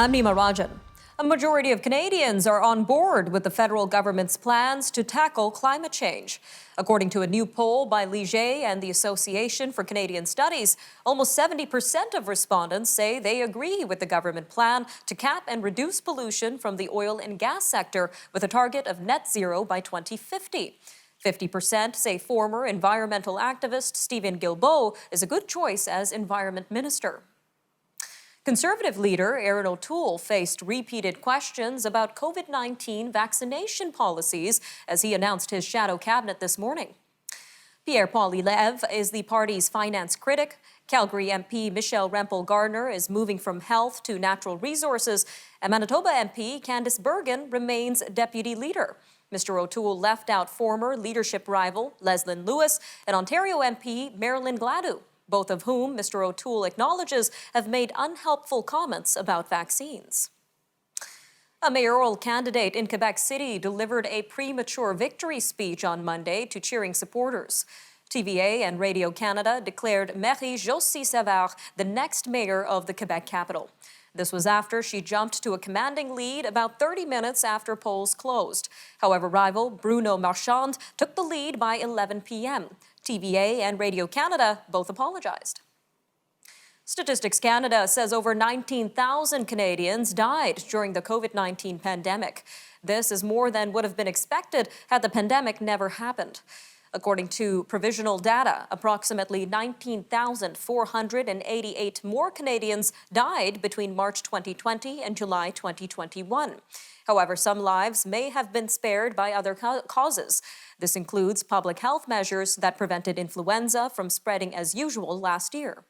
I'm Nima Rajan. A majority of Canadians are on board with the federal government's plans to tackle climate change. According to a new poll by Leger and the Association for Canadian Studies, almost 70% of respondents say they agree with the government plan to cap and reduce pollution from the oil and gas sector with a target of net zero by 2050. 50% say former environmental activist Stephen Guilbeault is a good choice as Environment Minister. Conservative leader Erin O'Toole faced repeated questions about COVID-19 vaccination policies as he announced his shadow cabinet this morning. Pierre Poilievre is the party's finance critic. Calgary MP Michelle Rempel-Gardner is moving from health to natural resources, and Manitoba MP Candice Bergen remains deputy leader. Mr. O'Toole left out former leadership rival Leslyn Lewis and Ontario MP Marilyn Gladu, both of whom Mr. O'Toole acknowledges have made unhelpful comments about vaccines. A mayoral candidate in Quebec City delivered a premature victory speech on Monday to cheering supporters. TVA and Radio-Canada declared Marie-Josie Savard the next mayor of the Quebec capital. This was after she jumped to a commanding lead about 30 minutes after polls closed. However, rival Bruno Marchand took the lead by 11 p.m. TVA and Radio-Canada both apologized. Statistics Canada says over 19,000 Canadians died during the COVID-19 pandemic. This is more than would have been expected had the pandemic never happened. According to provisional data, approximately 19,488 more Canadians died between March 2020 and July 2021. However, some lives may have been spared by other causes. This includes public health measures that prevented influenza from spreading as usual last year.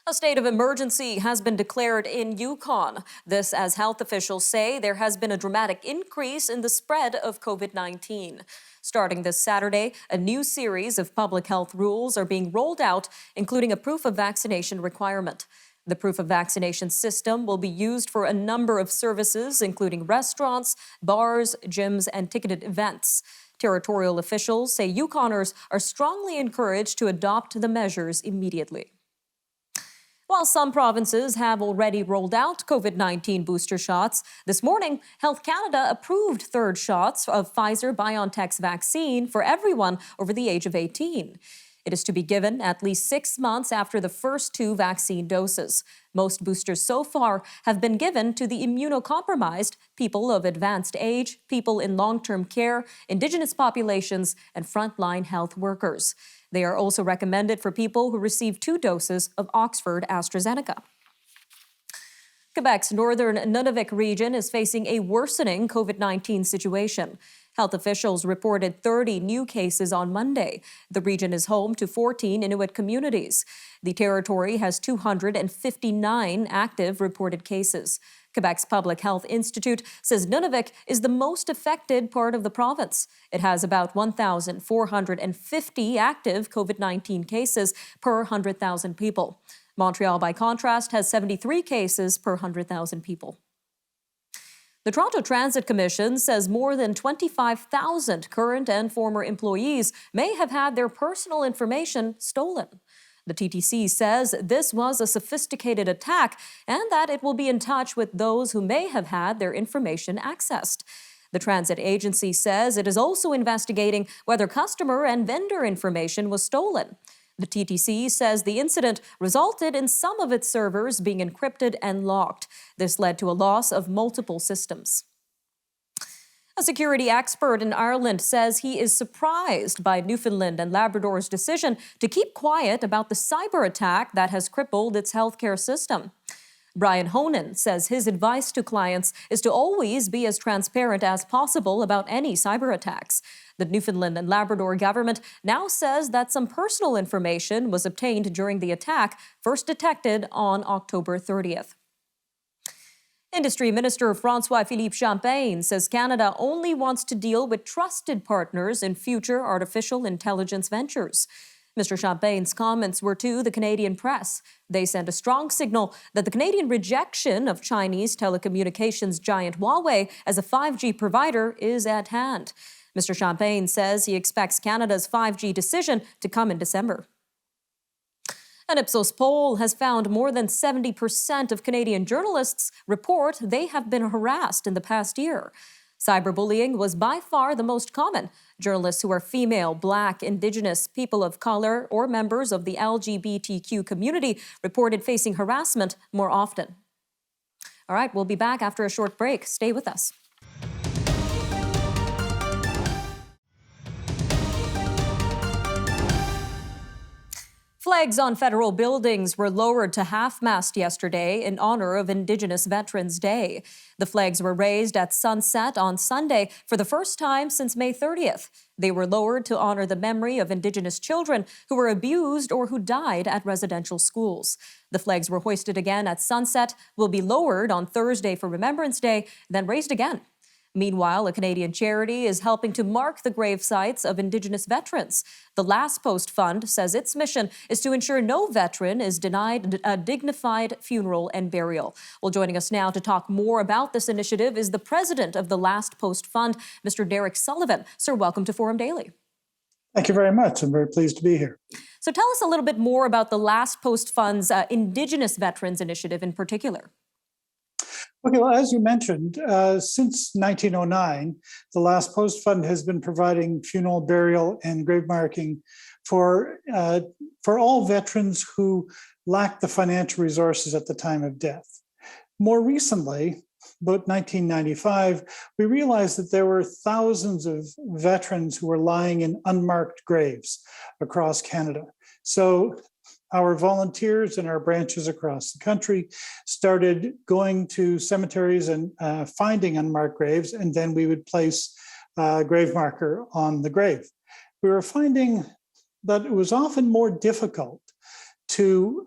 A state of emergency has been declared in Yukon. This as health officials say there has been a dramatic increase in the spread of COVID-19. Starting this Saturday, a new series of public health rules are being rolled out, including a proof of vaccination requirement. The proof of vaccination system will be used for a number of services, including restaurants, bars, gyms, and ticketed events. Territorial officials say Yukoners are strongly encouraged to adopt the measures immediately. While some provinces have already rolled out COVID-19 booster shots, this morning, Health Canada approved third shots of Pfizer-BioNTech's vaccine for everyone over the age of 18. It is to be given at least 6 months after the first 2 vaccine doses. Most boosters so far have been given to the immunocompromised, people of advanced age, people in long-term care, Indigenous populations, and frontline health workers. They are also recommended for people who receive 2 doses of Oxford AstraZeneca. Quebec's northern Nunavik region is facing a worsening COVID-19 situation. Health officials reported 30 new cases on Monday. The region is home to 14 Inuit communities. The territory has 259 active reported cases. Quebec's Public Health Institute says Nunavik is the most affected part of the province. It has about 1,450 active COVID-19 cases per 100,000 people. Montreal, by contrast, has 73 cases per 100,000 people. The Toronto Transit Commission says more than 25,000 current and former employees may have had their personal information stolen. The TTC says this was a sophisticated attack and that it will be in touch with those who may have had their information accessed. The transit agency says it is also investigating whether customer and vendor information was stolen. The TTC says the incident resulted in some of its servers being encrypted and locked. This led to a loss of multiple systems. A security expert in Ireland says he is surprised by Newfoundland and Labrador's decision to keep quiet about the cyber attack that has crippled its healthcare system. Brian Honan says his advice to clients is to always be as transparent as possible about any cyber attacks. The Newfoundland and Labrador government now says that some personal information was obtained during the attack, first detected on October 30th. Industry Minister François-Philippe Champagne says Canada only wants to deal with trusted partners in future artificial intelligence ventures. Mr. Champagne's comments were to the Canadian press. They sent a strong signal that the Canadian rejection of Chinese telecommunications giant Huawei as a 5G provider is at hand. Mr. Champagne says he expects Canada's 5G decision to come in December. An Ipsos poll has found more than 70% of Canadian journalists report they have been harassed in the past year. Cyberbullying was by far the most common. Journalists who are female, Black, Indigenous, people of color, or members of the LGBTQ community reported facing harassment more often. All right, we'll be back after a short break. Stay with us. Flags on federal buildings were lowered to half-mast yesterday in honor of Indigenous Veterans Day. The flags were raised at sunset on Sunday for the first time since May 30th. They were lowered to honor the memory of Indigenous children who were abused or who died at residential schools. The flags were hoisted again at sunset, will be lowered on Thursday for Remembrance Day, then raised again. Meanwhile, a Canadian charity is helping to mark the grave sites of Indigenous veterans. The Last Post Fund says its mission is to ensure no veteran is denied a dignified funeral and burial. Well, joining us now to talk more about this initiative is the president of the Last Post Fund, Mr. Derek Sullivan. Sir, welcome to Forum Daily. Thank you very much. I'm very pleased to be here. So tell us a little bit more about the Last Post Fund's Indigenous Veterans Initiative in particular. Okay, well, as you mentioned, since 1909, the Last Post Fund has been providing funeral, burial, and grave marking for all veterans who lack the financial resources at the time of death. More recently, about 1995, we realized that there were thousands of veterans who were lying in unmarked graves across Canada. So our volunteers in our branches across the country started going to cemeteries and finding unmarked graves, and then we would place a grave marker on the grave. We were finding that it was often more difficult to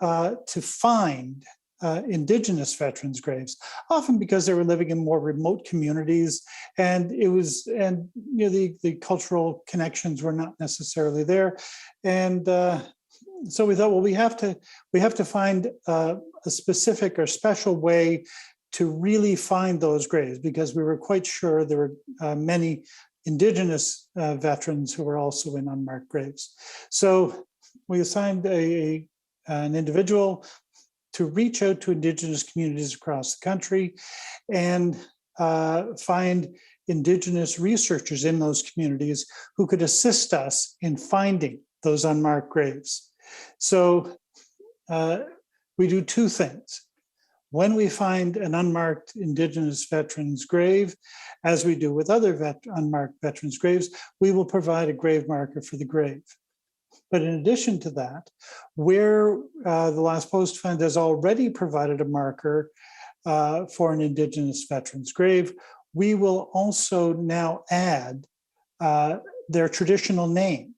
find Indigenous veterans' graves, often because they were living in more remote communities, and the cultural connections were not necessarily there, and so we thought, well, we have to find a specific or special way to really find those graves, because we were quite sure there were many Indigenous veterans who were also in unmarked graves. So we assigned an individual to reach out to Indigenous communities across the country and find Indigenous researchers in those communities who could assist us in finding those unmarked graves. So we do two things. When we find an unmarked Indigenous veteran's grave, as we do with other unmarked veterans' graves, we will provide a grave marker for the grave. But in addition to that, where the Last Post Fund has already provided a marker for an Indigenous veteran's grave, we will also now add their traditional name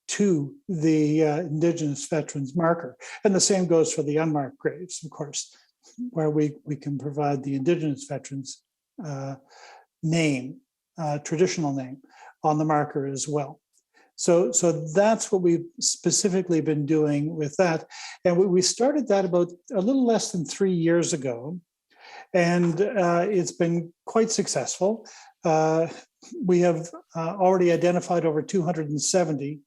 to the Indigenous veterans marker. And the same goes for the unmarked graves, of course, where we can provide the Indigenous veterans name, traditional name, on the marker as well. So that's what we've specifically been doing with that. And we started that about a little less than 3 years ago, and it's been quite successful. We have already identified over 270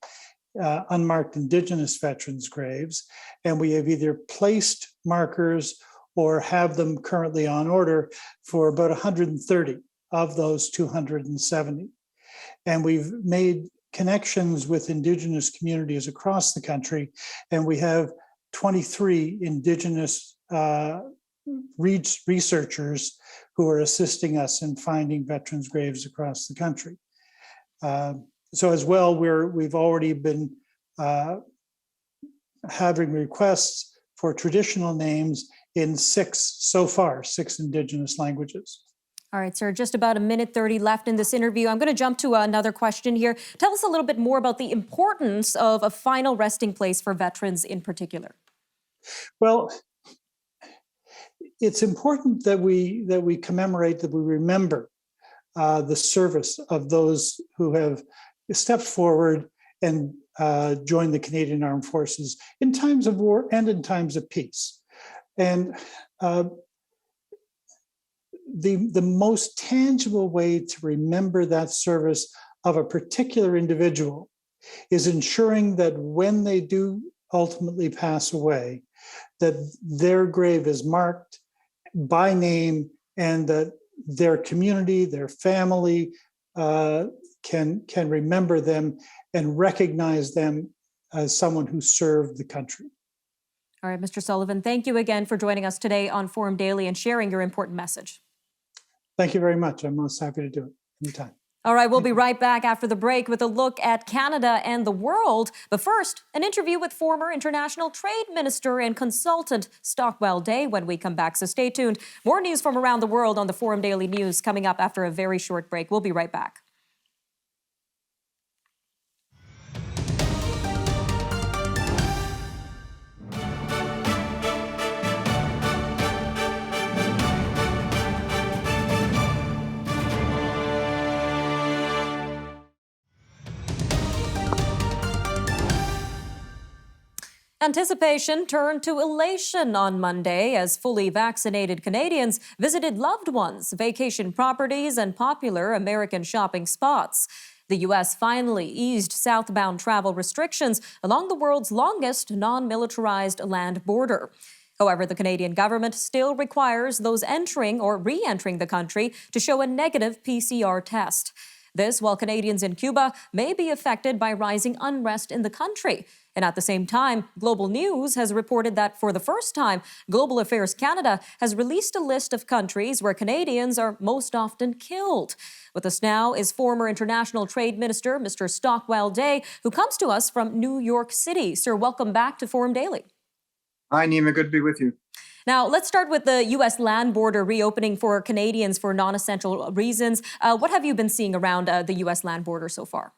unmarked Indigenous veterans' graves, and we have either placed markers or have them currently on order for about 130 of those 270. And we've made connections with Indigenous communities across the country, and we have 23 Indigenous researchers who are assisting us in finding veterans' graves across the country. So as well, we've already been having requests for traditional names in six Indigenous languages. All right, sir, just about 1:30 left in this interview. I'm going to jump to another question here. Tell us a little bit more about the importance of a final resting place for veterans in particular. Well, it's important that we commemorate, that we remember the service of those who have stepped forward and joined the Canadian Armed Forces in times of war and in times of peace. And the most tangible way to remember that service of a particular individual is ensuring that when they do ultimately pass away, that their grave is marked by name and that their community, their family can remember them and recognize them as someone who served the country. All right, Mr. Sullivan, thank you again for joining us today on Forum Daily and sharing your important message. Thank you very much. I'm most happy to do it anytime. All right, we'll be right back after the break with a look at Canada and the world. But first, an interview with former International Trade Minister and consultant Stockwell Day when we come back. So stay tuned. More news from around the world on the Forum Daily News coming up after a very short break. We'll be right back. Anticipation turned to elation on Monday as fully vaccinated Canadians visited loved ones, vacation properties, and popular American shopping spots. The U.S. finally eased southbound travel restrictions along the world's longest non-militarized land border. However, the Canadian government still requires those entering or re-entering the country to show a negative PCR test. This while Canadians in Cuba may be affected by rising unrest in the country. And at the same time, Global News has reported that for the first time, Global Affairs Canada has released a list of countries where Canadians are most often killed. With us now is former International Trade Minister, Mr. Stockwell Day, who comes to us from New York City. Sir, welcome back to Forum Daily. Hi, Nima. Good to be with you. Now, let's start with the U.S. land border reopening for Canadians for non-essential reasons. What have you been seeing around the U.S. land border so far?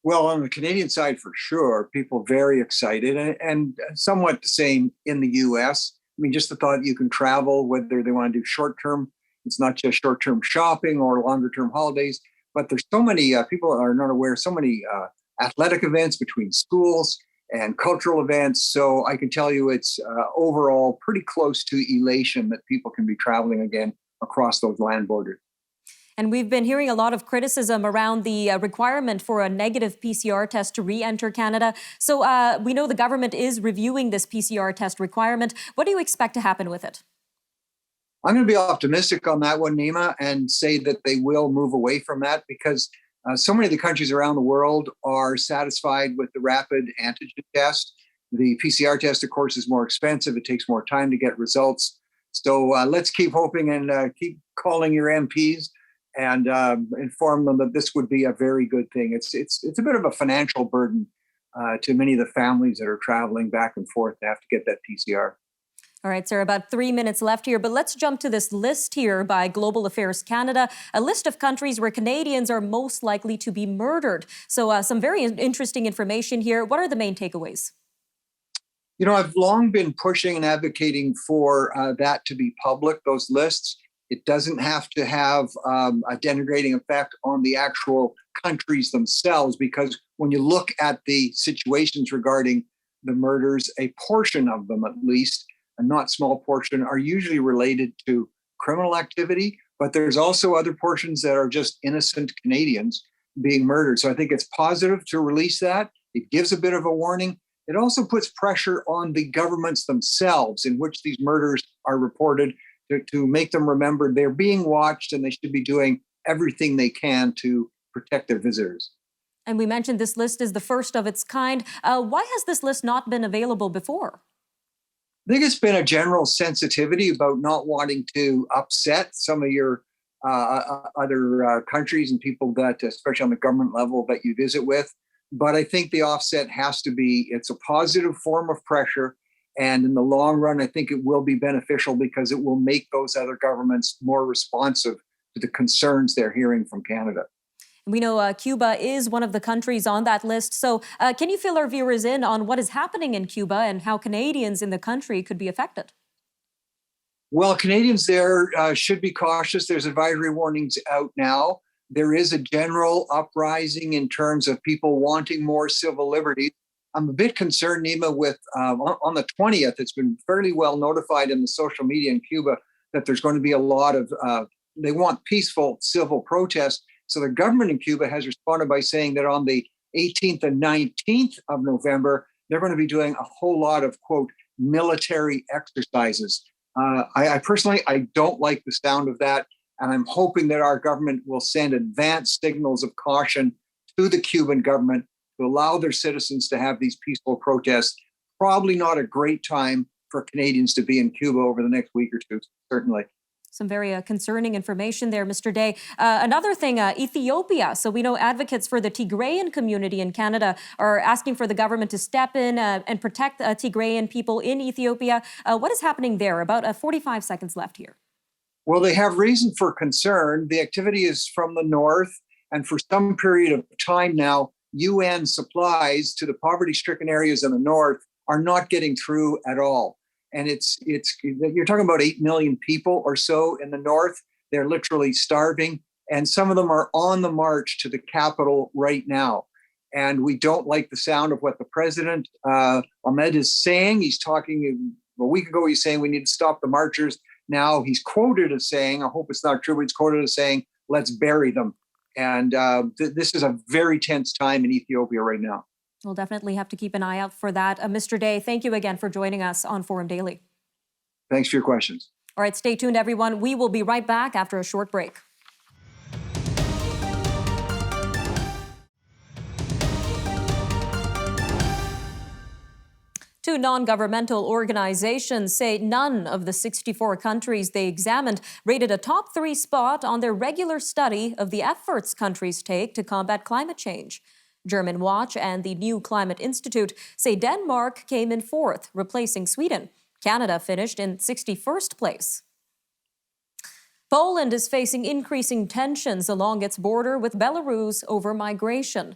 Well, on the Canadian side, for sure, people very excited and somewhat the same in the U.S. I mean, just the thought you can travel, whether they want to do short-term, it's not just short-term shopping or longer-term holidays, but there's so many, people are not aware, so many athletic events between schools and cultural events. So I can tell you it's overall pretty close to elation that people can be traveling again across those land borders. And we've been hearing a lot of criticism around the requirement for a negative PCR test to re-enter Canada. So we know the government is reviewing this PCR test requirement. What do you expect to happen with it? I'm going to be optimistic on that one, Nima, and say that they will move away from that because so many of the countries around the world are satisfied with the rapid antigen test. The PCR test, of course, is more expensive. It takes more time to get results. So let's keep hoping and keep calling your MPs and inform them that this would be a very good thing. It's a bit of a financial burden to many of the families that are traveling back and forth to have to get that PCR. All right, sir, about 3 minutes left here, but let's jump to this list here by Global Affairs Canada, a list of countries where Canadians are most likely to be murdered. So some very interesting information here. What are the main takeaways? You know, I've long been pushing and advocating for that to be public, those lists. It doesn't have to have a denigrating effect on the actual countries themselves, because when you look at the situations regarding the murders, a portion of them, at least, a not small portion, are usually related to criminal activity, but there's also other portions that are just innocent Canadians being murdered. So I think it's positive to release that. It gives a bit of a warning. It also puts pressure on the governments themselves in which these murders are reported to make them remember they're being watched and they should be doing everything they can to protect their visitors. And we mentioned this list is the first of its kind. Why has this list not been available before? I think it's been a general sensitivity about not wanting to upset some of your other countries and people that, especially on the government level, that you visit with. But I think the offset has to be, it's a positive form of pressure. And in the long run, I think it will be beneficial because it will make those other governments more responsive to the concerns they're hearing from Canada. We know Cuba is one of the countries on that list. So can you fill our viewers in on what is happening in Cuba and how Canadians in the country could be affected? Well, Canadians there should be cautious. There's advisory warnings out now. There is a general uprising in terms of people wanting more civil liberties. I'm a bit concerned, Nima, with on the 20th, it's been fairly well notified in the social media in Cuba that there's going to be a lot of, they want peaceful civil protests. So the government in Cuba has responded by saying that on the 18th and 19th of November, they're going to be doing a whole lot of, quote, military exercises. I personally, I don't like the sound of that. And I'm hoping that our government will send advanced signals of caution to the Cuban government to allow their citizens to have these peaceful protests. Probably not a great time for Canadians to be in Cuba over the next week or two, certainly. Some very concerning information there, Mr. Day. Another thing, Ethiopia. So we know advocates for the Tigrayan community in Canada are asking for the government to step in and protect Tigrayan people in Ethiopia. What is happening there? About 45 seconds left here. Well, they have reason for concern. The activity is from the north, and for some period of time now, UN supplies to the poverty-stricken areas in the north are not getting through at all. And it's you're talking about 8 million people or so in the north. They're literally starving, and some of them are on the march to the capital right now. And we don't like the sound of what the president, Ahmed, is saying. He's talking a week ago. He's saying we need to stop the marchers. Now he's quoted as saying, I hope it's not true, but he's quoted as saying, let's bury them. And this is a very tense time in Ethiopia right now. We'll definitely have to keep an eye out for that. Mr. Day, thank you again for joining us on Forum Daily. Thanks for your questions. All right, stay tuned, everyone. We will be right back after a short break. Two non-governmental organizations say none of the 64 countries they examined rated a top 3 spot on their regular study of the efforts countries take to combat climate change. German Watch and the New Climate Institute say Denmark came in 4th, replacing Sweden. Canada finished in 61st place. Poland is facing increasing tensions along its border with Belarus over migration.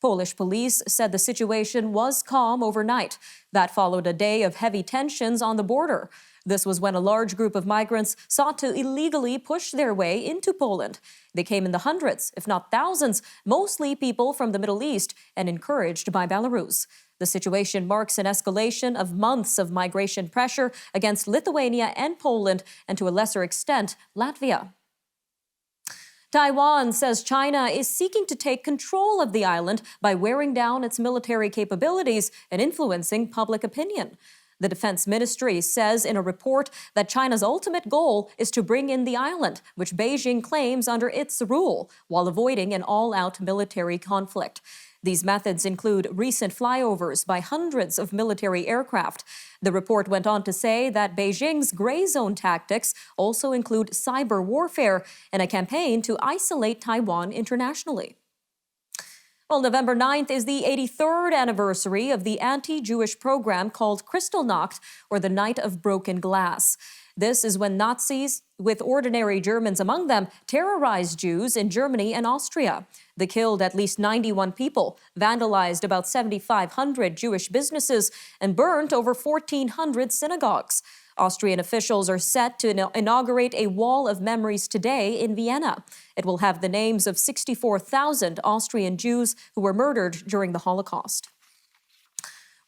Polish police said the situation was calm overnight. That followed a day of heavy tensions on the border. This was when a large group of migrants sought to illegally push their way into Poland. They came in the hundreds, if not thousands, mostly people from the Middle East and encouraged by Belarus. The situation marks an escalation of months of migration pressure against Lithuania and Poland, and to a lesser extent, Latvia. Taiwan says China is seeking to take control of the island by wearing down its military capabilities and influencing public opinion. The Defense Ministry says in a report that China's ultimate goal is to bring in the island, which Beijing claims under its rule, while avoiding an all-out military conflict. These methods include recent flyovers by hundreds of military aircraft. The report went on to say that Beijing's gray zone tactics also include cyber warfare and a campaign to isolate Taiwan internationally. Well, November 9th is the 83rd anniversary of the anti-Jewish program called Kristallnacht, or the Night of Broken Glass. This is when Nazis, with ordinary Germans among them, terrorized Jews in Germany and Austria. They killed at least 91 people, vandalized about 7,500 Jewish businesses, and burned over 1,400 synagogues. Austrian officials are set to inaugurate a wall of memories today in Vienna. It will have the names of 64,000 Austrian Jews who were murdered during the Holocaust.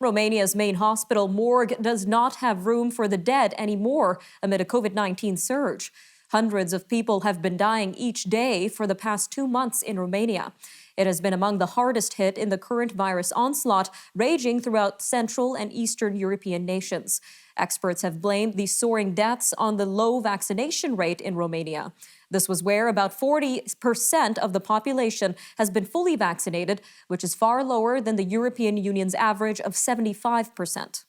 Romania's main hospital morgue does not have room for the dead anymore amid a COVID-19 surge. Hundreds of people have been dying each day for the past 2 months in Romania. It has been among the hardest hit in the current virus onslaught raging throughout Central and Eastern European nations. Experts have blamed the soaring deaths on the low vaccination rate in Romania. This was where about 40% of the population has been fully vaccinated, which is far lower than the European Union's average of 75%.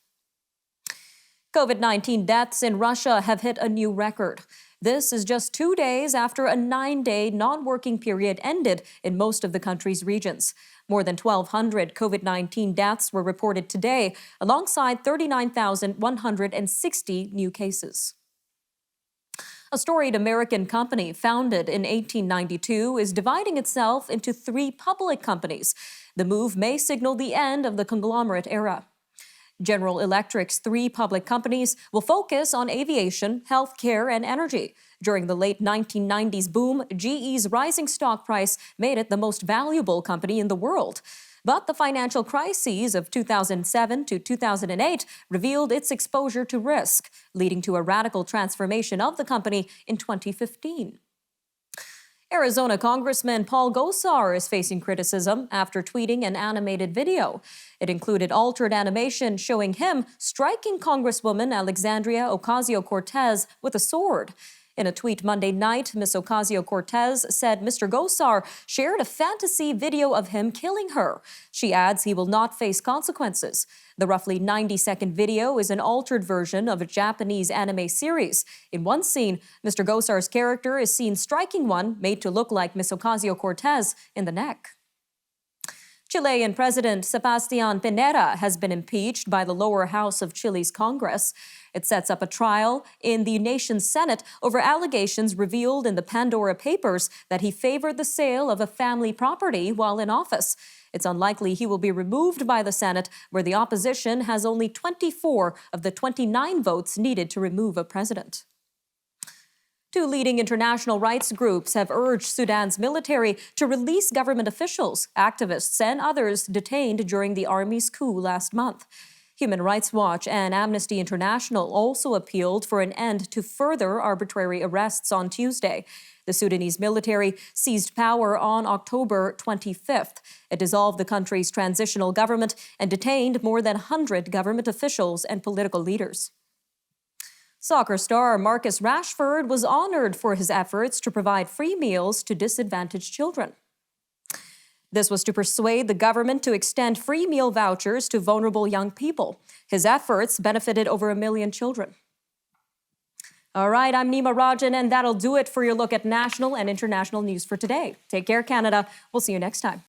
COVID-19 deaths in Russia have hit a new record. This is just 2 days after a 9-day non-working period ended in most of the country's regions. More than 1,200 COVID-19 deaths were reported today, alongside 39,160 new cases. A storied American company founded in 1892 is dividing itself into 3 public companies. The move may signal the end of the conglomerate era. General Electric's 3 public companies will focus on aviation, healthcare, and energy. During the late 1990s boom, GE's rising stock price made it the most valuable company in the world. But the financial crises of 2007 to 2008 revealed its exposure to risk, leading to a radical transformation of the company in 2015. Arizona Congressman Paul Gosar is facing criticism after tweeting an animated video. It included altered animation showing him striking Congresswoman Alexandria Ocasio-Cortez with a sword. In a tweet Monday night, Ms. Ocasio-Cortez said Mr. Gosar shared a fantasy video of him killing her. She adds he will not face consequences. The roughly 90-second video is an altered version of a Japanese anime series. In one scene, Mr. Gosar's character is seen striking one made to look like Ms. Ocasio-Cortez in the neck. Chilean President Sebastian Pinera has been impeached by the lower house of Chile's Congress. It sets up a trial in the nation's Senate over allegations revealed in the Pandora Papers that he favored the sale of a family property while in office. It's unlikely he will be removed by the Senate, where the opposition has only 24 of the 29 votes needed to remove a president. Two leading international rights groups have urged Sudan's military to release government officials, activists, and others detained during the army's coup last month. Human Rights Watch and Amnesty International also appealed for an end to further arbitrary arrests on Tuesday. The Sudanese military seized power on October 25th. It dissolved the country's transitional government and detained more than 100 government officials and political leaders. Soccer star Marcus Rashford was honored for his efforts to provide free meals to disadvantaged children. This was to persuade the government to extend free meal vouchers to vulnerable young people. His efforts benefited over 1 million children. All right, I'm Nima Rajan, and that'll do it for your look at national and international news for today. Take care, Canada. We'll see you next time.